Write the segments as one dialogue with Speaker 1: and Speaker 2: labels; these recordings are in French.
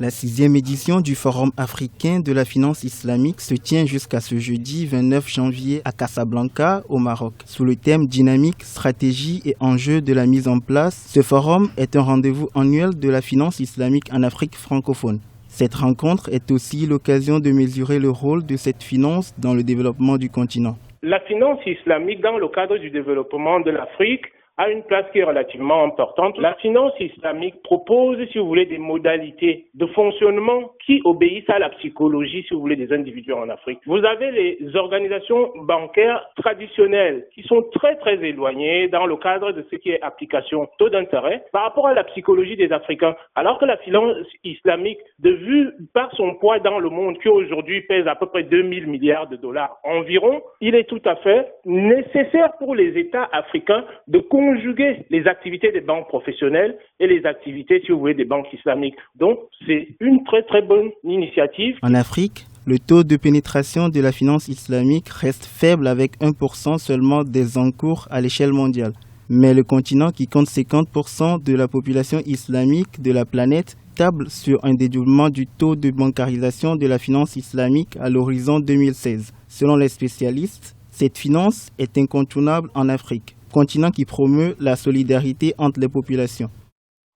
Speaker 1: La 6e édition du Forum africain de la finance islamique se tient jusqu'à ce jeudi 29 janvier à Casablanca, au Maroc. Sous le thème dynamique, stratégie et enjeux de la mise en place, ce forum est un rendez-vous annuel de la finance islamique en Afrique francophone. Cette rencontre est aussi l'occasion de mesurer le rôle de cette finance dans le développement du continent.
Speaker 2: La finance islamique dans le cadre du développement de l'Afrique a une place qui est relativement importante. La finance islamique propose, si vous voulez, des modalités de fonctionnement qui obéissent à la psychologie, si vous voulez, des individus en Afrique. Vous avez les organisations bancaires traditionnelles qui sont très éloignées dans le cadre de ce qui est application taux d'intérêt par rapport à la psychologie des Africains. Alors que la finance islamique, de vue par son poids dans le monde, qui aujourd'hui pèse à peu près 2000 milliards de dollars environ, il est tout à fait nécessaire pour les États africains de conjuguer les activités des banques professionnelles et les activités, si vous voulez, des banques islamiques. Donc, c'est une très bonne initiative.
Speaker 1: En Afrique, le taux de pénétration de la finance islamique reste faible avec 1% seulement des encours à l'échelle mondiale. Mais le continent qui compte 50% de la population islamique de la planète table sur un dédoublement du taux de bancarisation de la finance islamique à l'horizon 2016. Selon les spécialistes, cette finance est incontournable en Afrique, continent qui promeut la solidarité entre les populations.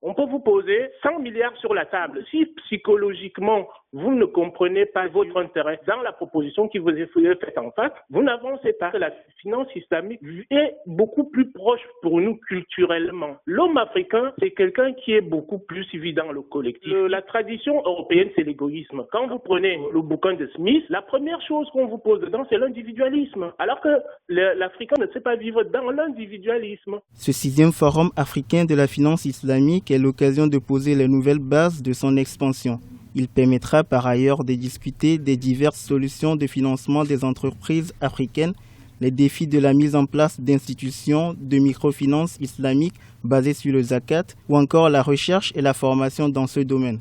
Speaker 2: On peut vous poser 100 milliards sur la table. Si psychologiquement, vous ne comprenez pas votre intérêt dans la proposition qui vous est faite en face, vous n'avancez pas. La finance islamique est beaucoup plus proche pour nous culturellement. L'homme africain, c'est quelqu'un qui est beaucoup plus suivi dans le collectif. La tradition européenne, c'est l'égoïsme. Quand vous prenez le bouquin de Smith, la première chose qu'on vous pose dedans, c'est l'individualisme. Alors que l'Africain ne sait pas vivre dans l'individualisme.
Speaker 1: Ce 6e forum africain de la finance islamique est l'occasion de poser les nouvelles bases de son expansion. Il permettra par ailleurs de discuter des diverses solutions de financement des entreprises africaines, les défis de la mise en place d'institutions de microfinance islamiques basées sur le zakat ou encore la recherche et la formation dans ce domaine.